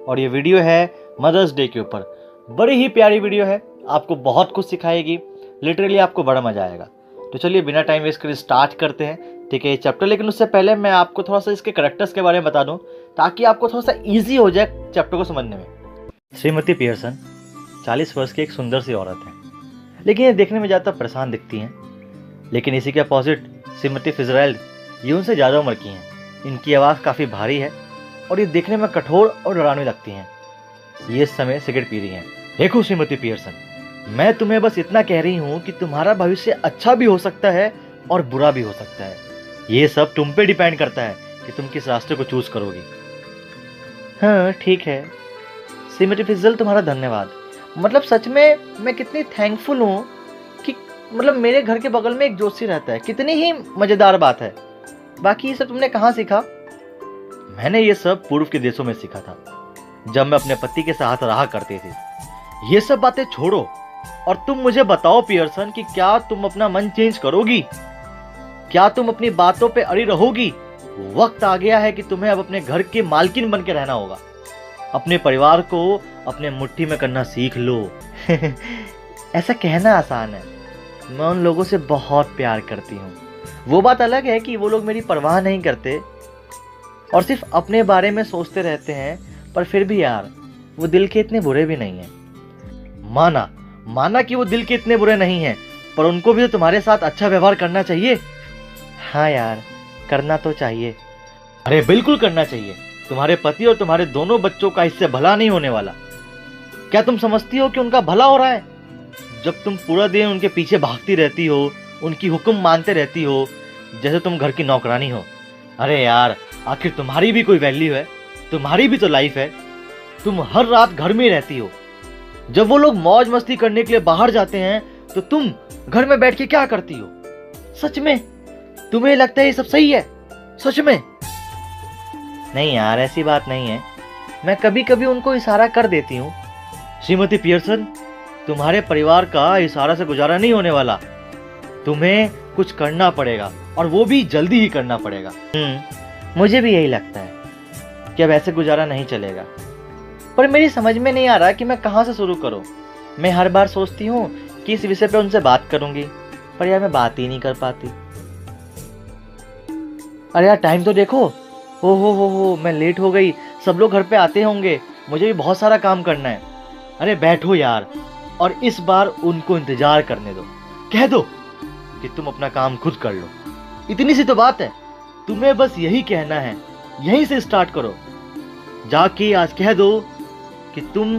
और ये वीडियो है मदर्स डे के ऊपर। बड़ी ही प्यारी वीडियो है, आपको बहुत कुछ सिखाएगी, लिटरली आपको बड़ा मजा आएगा। तो चलिए बिना टाइम वेस्ट करे स्टार्ट करते हैं, ठीक है, ये चैप्टर। लेकिन उससे पहले मैं आपको थोड़ा सा इसके कैरेक्टर्स के बारे में बता दूं ताकि आपको थोड़ा सा ईजी हो जाए चैप्टर को समझने में। श्रीमती पियर्सन 40 वर्ष की एक सुंदर सी औरत है, लेकिन ये देखने में ज़्यादा परेशान दिखती हैं। लेकिन इसी के अपोजिट श्रीमती फिजरैल्ड ये उनसे ज़्यादा उम्र की हैं। इनकी आवाज़ काफ़ी भारी है और ये देखने में कठोर और डरावनी लगती हैं। ये इस समय सिगरेट पी रही हैं। देखो श्रीमती पियर्सन, मैं तुम्हें बस इतना कह रही हूँ कि तुम्हारा भविष्य अच्छा भी हो सकता है और बुरा भी हो सकता है। ये सब तुम पे डिपेंड करता है कि तुम किस रास्ते को चूज करोगी। हाँ ठीक है श्रीमती फिजल, तुम्हारा धन्यवाद। मतलब सच में मैं कितनी थैंकफुल हूँ कि मतलब मेरे घर के बगल में एक जोशी रहता है। कितनी ही मज़ेदार बात है। बाकी ये सब तुमने कहाँ सीखा? मैंने ये सब पूर्व के देशों में सीखा था, जब मैं अपने पति के साथ रहा करती थी। ये सब बातें छोड़ो और तुम मुझे बताओ पियर्सन कि क्या तुम अपना मन चेंज करोगी? क्या तुम अपनी बातों पे अड़ी रहोगी? वक्त आ गया है कि तुम्हें अब अपने घर की मालकिन बन के रहना होगा। अपने परिवार को अपने मुट्ठी में करना सीख लो। ऐसा कहना आसान है, मैं उन लोगों से बहुत प्यार करती हूँ। वो बात अलग है कि वो लोग मेरी परवाह नहीं करते और सिर्फ अपने बारे में सोचते रहते हैं, पर फिर भी यार वो दिल के इतने बुरे भी नहीं हैं। माना कि वो दिल के इतने बुरे नहीं हैं, पर उनको भी तो तुम्हारे साथ अच्छा व्यवहार करना चाहिए। हाँ यार, करना तो चाहिए। अरे बिल्कुल करना चाहिए। तुम्हारे पति और तुम्हारे दोनों बच्चों का इससे भला नहीं होने वाला। क्या तुम समझती हो कि उनका भला हो रहा है? जब तुम पूरा दिन उनके पीछे भागती रहती हो, उनकी हुक्म मानते रहती हो जैसे तुम घर की नौकरानी हो। अरे यार, आखिर तुम्हारी भी कोई वैल्यू है, तुम्हारी भी तो लाइफ है। तुम हर रात घर में रहती हो। जब वो लोग मौज मस्ती करने के लिए बाहर जाते हैं तो तुम घर में बैठ के क्या करती हो? सच में तुम्हें लगता है ये सब सही है? सच में? नहीं यार, ऐसी बात नहीं है। मैं कभी कभी उनको इशारा कर देती हूँ। श्रीमती पियर्सन, तुम्हारे परिवार का इशारा से गुजारा नहीं होने वाला। तुम्हें कुछ करना पड़ेगा और वो भी जल्दी ही करना पड़ेगा। मुझे भी यही लगता है कि अब ऐसे गुजारा नहीं चलेगा, पर मेरी समझ में नहीं आ रहा कि मैं कहाँ से शुरू करूँ। मैं हर बार सोचती हूँ कि इस विषय पे उनसे बात करूंगी, पर यार मैं बात ही नहीं कर पाती। अरे यार टाइम तो देखो। हो मैं लेट हो गई। सब लोग घर पे आते होंगे, मुझे भी बहुत सारा काम करना है। अरे बैठो यार, और इस बार उनको इंतजार करने दो। कह दो कि तुम अपना काम खुद कर लो। इतनी सी तो बात है, तुम्हें बस यही कहना है। यहीं से स्टार्ट करो। जाके आज कह दो कि तुम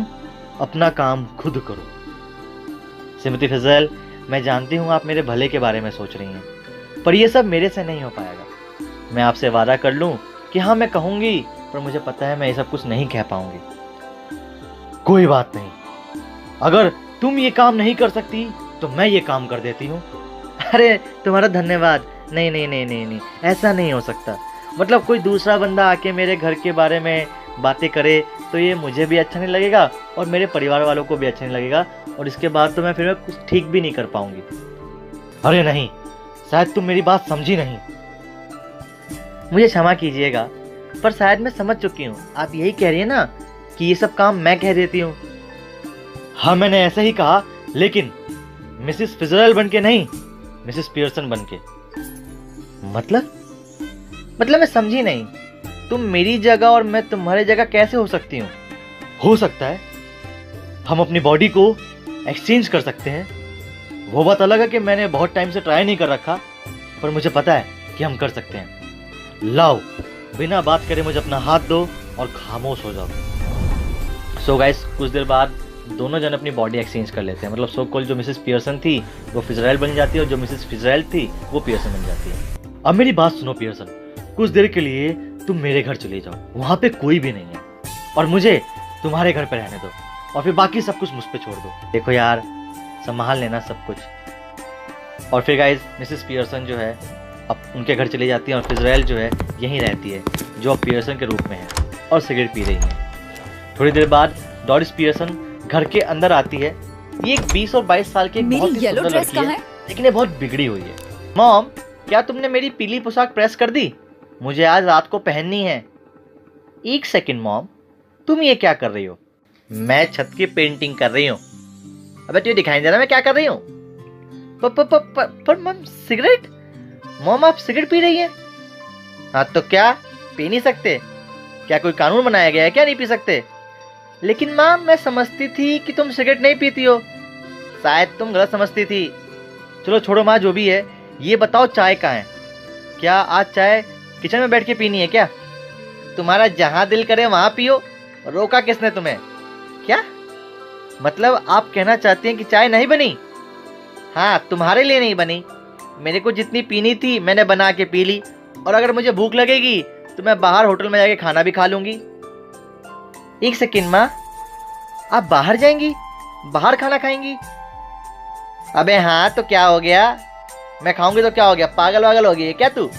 अपना काम खुद करो। श्रीमती फिजल, मैं जानती हूँ आप मेरे भले के बारे में सोच रही हैं, पर यह सब मेरे से नहीं हो पाएगा। मैं आपसे वादा कर लूं कि हाँ मैं कहूंगी, पर मुझे पता है मैं ये सब कुछ नहीं कह पाऊंगी। कोई बात नहीं, अगर तुम ये काम नहीं कर सकती तो मैं ये काम कर देती हूँ। अरे तुम्हारा धन्यवाद। नहीं नहीं नहीं नहीं नहीं, ऐसा नहीं हो सकता। मतलब कोई दूसरा बंदा आके मेरे घर के बारे में बातें करे तो ये मुझे भी अच्छा नहीं लगेगा और मेरे परिवार वालों को भी अच्छा नहीं लगेगा, और इसके बाद तो मैं फिर कुछ ठीक भी नहीं कर पाऊंगी। अरे नहीं, शायद तुम मेरी बात समझी नहीं। मुझे क्षमा कीजिएगा, पर शायद मैं समझ चुकी हूँ। आप यही कह रही है ना कि ये सब काम मैं कह देती हूँ? हाँ मैंने ऐसे ही कहा, लेकिन मिसेस फिजरल बन के नहीं, मिसेस पियर्सन बन के। मतलब मैं समझी नहीं। तुम मेरी जगह और मैं तुम्हारी जगह कैसे हो सकती हूँ? हो सकता है हम अपनी बॉडी को एक्सचेंज कर सकते हैं। वो बात अलग है कि मैंने बहुत टाइम से ट्राई नहीं कर रखा, पर मुझे पता है कि हम कर सकते हैं। लाओ, बिना बात करे मुझे अपना हाथ दो और खामोश हो जाओ। सो गाइस, कुछ देर बाद दोनों जन अपनी बॉडी एक्सचेंज कर लेते हैं। मतलब सो कॉल जो मिसेस पियर्सन थी वो फिजरैल बन जाती है और जो मिसेस फिजरैल थी वो पियर्सन बन जाती है। अब मेरी बात सुनो पियर्सन, कुछ देर के लिए तुम मेरे घर चले जाओ। वहां पे कोई भी नहीं है और मुझे तुम्हारे घर पे रहने दो, और फिर बाकी सब कुछ मुझ पे छोड़ दो। देखो यार, संभाल लेना सब कुछ। और फिर गाइस, मिसेस पियर्सन जो है अब उनके घर चली जाती है और फिजरैल जो है यहीं रहती है, जो अब पियर्सन के रूप में है और सिगरेट पी रही है। थोड़ी देर बाद डॉरिस पियर्सन घर के अंदर आती है। ये एक 20 और 22 साल की बहुत ही सुंदर लड़की है, लेकिन ये बहुत बिगड़ी हुई है। मॉम, क्या तुमने मेरी पीली पोशाक प्रेस कर दी? मुझे आज रात को पहननी है। एक सेकंड मॉम, तुम ये क्या कर रही हो? मैं छत की पेंटिंग कर रही हूँ। अबे तुझे दिखाई दे रहा मैं क्या कर रही हूँ? पर मम सिगरेट? मम आप सिगरेट पी रही है? हाँ तो क्या पी नहीं सकते? क्या कोई कानून बनाया गया है क्या नहीं पी सकते? लेकिन माँ मैं समझती थी कि तुम सिगरेट नहीं पीती हो। शायद तुम गलत समझती थी। चलो छोड़ो माँ, जो भी है, ये बताओ चाय कहाँ है? क्या आज चाय किचन में बैठ के पीनी है क्या? तुम्हारा जहाँ दिल करे वहाँ पियो, रोका किसने तुम्हें? क्या मतलब आप कहना चाहती हैं कि चाय नहीं बनी? हाँ तुम्हारे लिए नहीं बनी, मेरे को जितनी पीनी थी मैंने बना के पी ली, और अगर मुझे भूख लगेगी तो मैं बाहर होटल में जाके खाना भी खा लूंगी। एक सेकेंड माँ, आप बाहर जाएंगी, बाहर खाना खाएंगी? अबे हाँ तो क्या हो गया, मैं खाऊंगी तो क्या हो गया, पागल वागल हो गई है क्या तू?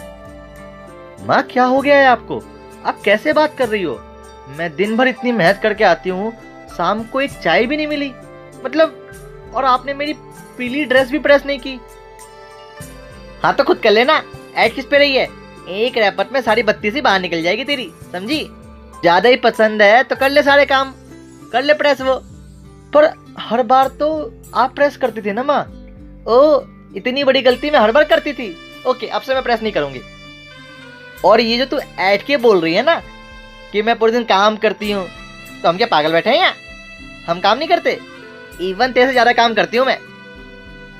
माँ क्या हो गया है आपको, आप कैसे बात कर रही हो? मैं दिन भर इतनी मेहनत करके आती हूँ, शाम को एक चाय भी नहीं मिली, मतलब, और आपने मेरी पीली ड्रेस भी प्रेस नहीं की। हाँ तो खुद कर लेना, ऐड किस पे रही है? एक रैपट में सारी बत्ती सी बाहर निकल जाएगी तेरी, समझी? ज्यादा ही पसंद है तो कर ले सारे काम, कर ले प्रेस वो। पर हर बार तो आप प्रेस करती थी ना माँ। ओ इतनी बड़ी गलती मैं हर बार करती थी। ओके अब से मैं प्रेस नहीं करूंगी। और ये जो तू ऐड के बोल रही है ना कि मैं पूरे दिन काम करती हूँ, तो हम क्या पागल बैठे हैं यहाँ? हम काम नहीं करते? इवन तेरे से ज्यादा काम करती हूँ मैं।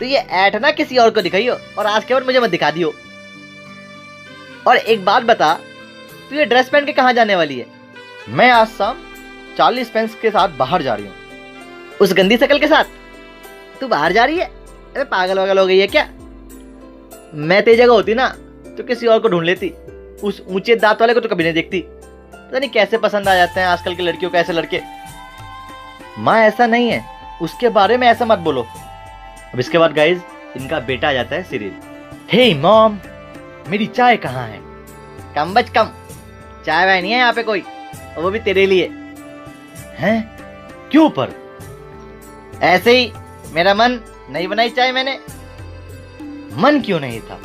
तो ये ऐड ना किसी और को दिखाइयो, और आज के बाद मुझे मत दिखा दियो। और एक बात बता, तू ये ड्रेस पहन के कहाँ जाने वाली है? मैं आज शाम 40 फ्रेंड्स के साथ बाहर जा रही हूँ। उस गंदी शकल के साथ तू बाहर जा रही है? अरे पागल वागल हो गई है क्या? मैं तेरी जगह होती ना तो किसी और को ढूंढ लेती, उस ऊंचे दांत वाले को तो कभी नहीं देखती। पता नहीं कैसे पसंद आ जाते हैं आजकल के लड़कियों को ऐसे लड़के। माँ ऐसा नहीं है, उसके बारे में ऐसा मत बोलो। अब इसके बाद गाइज इनका बेटा आ जाता है सिरिल। हे मॉम, मेरी चाय कहाँ है? कम बच कम, चाय वाय नहीं है यहाँ पे कोई, और वो भी तेरे लिए। हैं? क्यों पर? ऐसे ही मेरा मन नहीं बनाई चाय मैंने। मन क्यों नहीं था?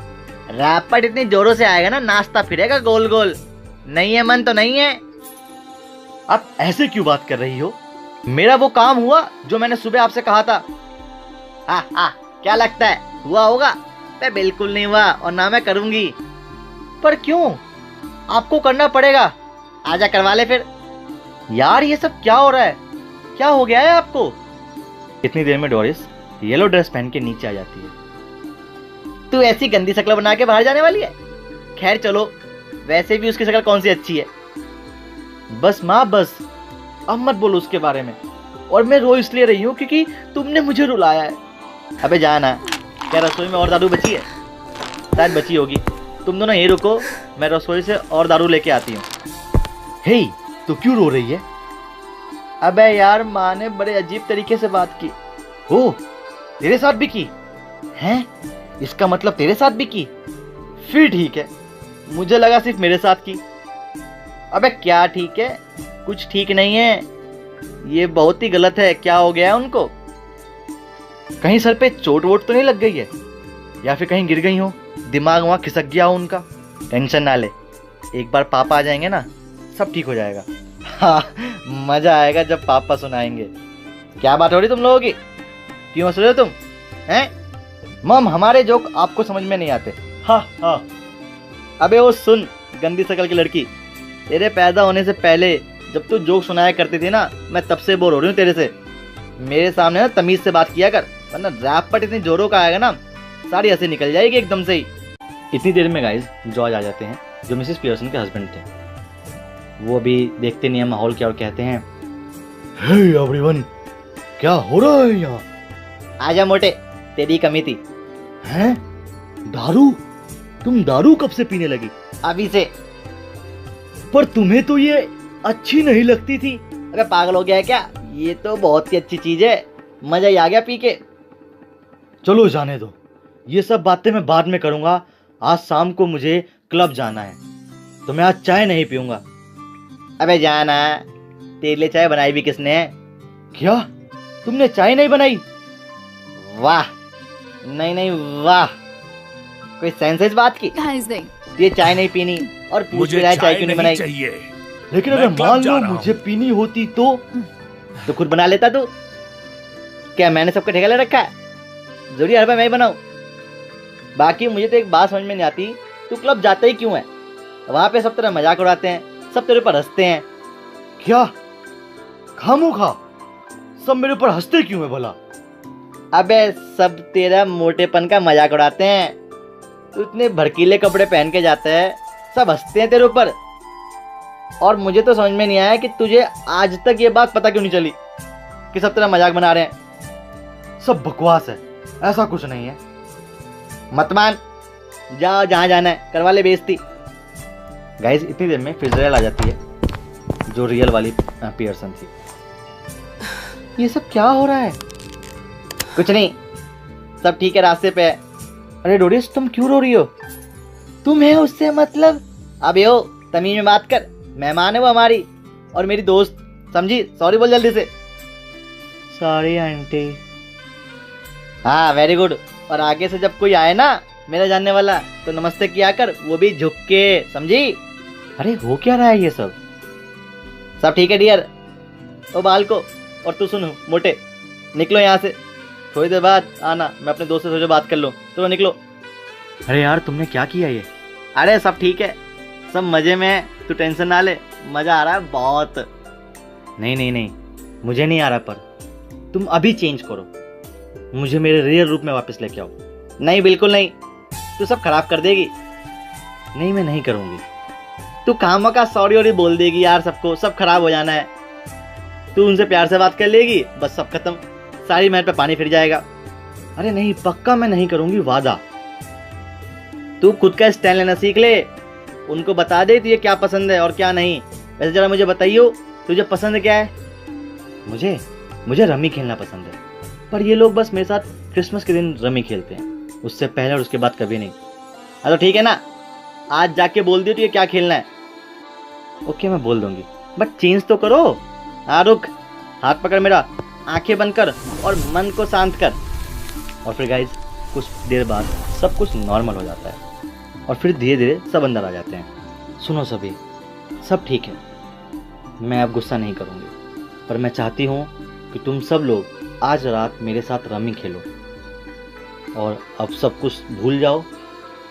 रैपट इतनी जोरों से आएगा ना, नाचता फिरेगा गोल गोल। नहीं है मन तो नहीं है। आप ऐसे क्यों बात कर रही हो? मेरा वो काम हुआ जो मैंने सुबह आपसे कहा था। क्या लगता है हुआ होगा? मैं बिल्कुल नहीं हुआ, और ना मैं करूंगी। पर क्यों? आपको करना पड़ेगा, आजा करवा ले फिर। यार ये सब क्या हो रहा है? क्या हो गया है आपको? इतनी देर में डोरिस येलो ड्रेस पहन के नीचे आ जाती है। तू ऐसी गंदी शक्ल बना के बाहर जाने वाली है? खैर चलो, वैसे भी उसकी शक्ल कौन सी अच्छी है। बस माँ बस, अब मत बोलो उसके बारे में। और मैं रो इसलिए रही हूँ क्योंकि तुमने मुझे रुलाया है। अबे जाना, क्या रसोई में और दारू बची है? शायद बची होगी। तुम दोनों यहीं रुको, मैं रसोई से और दारू लेके आती हूँ। हे तो क्यों रो रही है? अबे यार माँ ने बड़े अजीब तरीके से बात की। ओ तेरे साथ भी की? हैं? इसका मतलब तेरे साथ भी की? फिर ठीक है, मुझे लगा सिर्फ मेरे साथ की। अबे क्या ठीक है? कुछ ठीक नहीं है, ये बहुत ही गलत है। क्या हो गया है उनको? कहीं सर पे चोट वोट तो नहीं लग गई है, या फिर कहीं गिर गई हो, दिमाग वहां खिसक गया हो उनका? टेंशन ना ले, एक बार पापा आ जाएंगे ना सब ठीक हो जाएगा। हाँ मजा आएगा जब पापा सुनाएंगे। क्या बात हो रही तुम लोगों की? क्यों हंस रहे हो तुम? हैं? मम हमारे जोक आपको समझ में नहीं आते। हाँ। अबे वो सुन गंदी शकल की लड़की, तेरे पैदा होने से पहले जब तू जोक सुनाया करती थी ना, मैं तब से बोर हो रही हूँ तेरे से। मेरे सामने ना तमीज से बात किया कर, वरना रैप पर इतनी जोरों का आएगा ना, सारी हंसी निकल जाएगी एकदम से ही। इतनी देर में गाइज जॉर्ज आ जाते हैं, जो मिसेस पियर्सन के हस्बैंड थे। वो अभी देखते नहीं है माहौल क्या, और कहते हैं हे एवरीवन, क्या हो रहा है यहाँ? आजा मोटे, तेरी कमी थी। हैं? दारू? तुम दारू कब से पीने लगी? अभी से। पर तुम्हें तो ये अच्छी नहीं लगती थी। अबे पागल हो गया है क्या? ये तो बहुत ही अच्छी चीज है, मजा ही आ गया पी के। चलो जाने दो, ये सब बातें मैं बाद में करूंगा। आज शाम को मुझे क्लब जाना है, तो मैं आज चाय नहीं पीऊंगा। अबे जाना, तेरे लिए चाय बनाई भी किसने है? क्या तुमने चाय नहीं बनाई? वाह, नहीं वाह, कोई सेंस है इस बात की? ये चाय नहीं पीनी और पूछ रहा है चाय क्यों नहीं बनाई? लेकिन अगर मान लो मुझे पीनी होती तो खुद बना लेता तू। क्या मैंने सबका ठेका ले रखा है? जरूरी हर बार मैं ही बनाऊं? बाकी मुझे तो एक बात समझ में नहीं आती, तू क्लब जाता ही क्यों है? वहां पे सब तेरा मजाक उड़ाते हैं, सब तेरे ऊपर हंसते हैं। क्या खामोखा सब मेरे ऊपर हंसते क्यों है भला? अबे सब तेरा मोटेपन का मजाक उड़ाते हैं। तू इतने भड़कीले कपड़े पहन के जाता है, सब हंसते हैं तेरे ऊपर। और मुझे तो समझ में नहीं आया कि तुझे आज तक ये बात पता क्यों नहीं चली कि सब तेरा मजाक बना रहे हैं। सब बकवास है, ऐसा कुछ नहीं है। मत मान, जाओ जहां जाना है, करवा ले बेइज्जती। गाइस इतनी देर में फिजरेल आ जाती है, जो रियल वाली पियर्सन थी। ये सब क्या हो रहा है? कुछ नहीं, सब ठीक है, रास्ते पे है। अरे डोरिस तुम क्यों रो रही हो? तुम्हें उससे मतलब? अब यो तमीज में बात कर, मेहमान है वो हमारी और मेरी दोस्त, समझी? सॉरी बोल जल्दी से। Sorry aunty. हाँ वेरी गुड। और आगे से जब कोई आए ना मेरा जानने वाला तो नमस्ते किया कर, वो भी झुक के, समझी? अरे हो क्या रहा है ये सब? सब ठीक है डियर। ओ बाल को, और तू सुन मोटे, निकलो यहाँ से, थोड़ी देर बाद आना, मैं अपने दोस्त से थोड़ी बात कर लूँ। तो निकलो। अरे यार तुमने क्या किया ये? अरे सब ठीक है, सब मजे में है, तू टेंशन ना ले, मजा आ रहा है बहुत। नहीं नहीं नहीं, मुझे नहीं आ रहा, पर तुम अभी चेंज करो, मुझे मेरे रियल रूप में वापस लेके आओ। नहीं बिल्कुल नहीं, तू सब खराब कर देगी। नहीं मैं नहीं करूँगी। तू काम का सॉरी और बोल देगी यार सबको, सब खराब हो जाना है। तू उनसे प्यार से बात कर लेगी, बस सब खत्म, सारी महल पे पानी फिर जाएगा। अरे नहीं पक्का मैं नहीं करूँगी, वादा। तू खुद का स्टैंड लेना सीख ले, उनको बता दे तुझे क्या पसंद है और क्या नहीं। वैसे जरा मुझे बताइयो, तुझे पसंद क्या है? मुझे रमी खेलना पसंद है, पर ये लोग बस मेरे साथ क्रिसमस के दिन रमी खेलते हैं, उससे पहले और उसके बाद कभी नहीं। हाँ तो ठीक है ना, आज जाके बोल दियो तुझे क्या खेलना है। ओके मैं बोल दूंगी, बट चेंज तो करो। हाँ रुक, हाथ पकड़ मेरा, आंखें बंद कर और मन को शांत कर। और फिर गाइज कुछ देर बाद सब कुछ नॉर्मल हो जाता है और फिर धीरे धीरे सब अंदर आ जाते हैं। सुनो सभी, सब ठीक है, मैं अब गुस्सा नहीं करूँगी, पर मैं चाहती हूँ कि तुम सब लोग आज रात मेरे साथ रमी खेलो और अब सब कुछ भूल जाओ,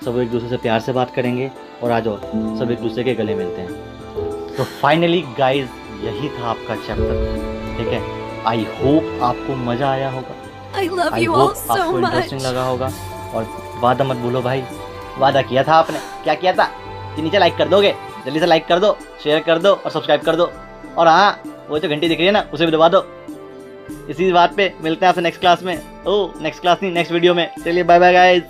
सब एक दूसरे से प्यार से बात करेंगे और आ जाओ सब एक दूसरे के गले मिलते हैं। तो फाइनली गाइज यही था आपका चैप्टर, ठीक है। आई होप आपको मजा आया होगा, आई होप आपको इंटरेस्टिंग लगा होगा। और वादा मत भूलो भाई, वादा किया था आपने, क्या किया था कि नीचे लाइक कर दोगे, जल्दी से लाइक कर दो, शेयर कर दो और सब्सक्राइब कर दो। और हाँ वो जो घंटी दिख रही है ना उसे भी दबा दो। इसी बात पे मिलते हैं आपसे नेक्स्ट क्लास में। नेक्स्ट क्लास नहीं, नेक्स्ट वीडियो में। चलिए बाय बाय गाइज।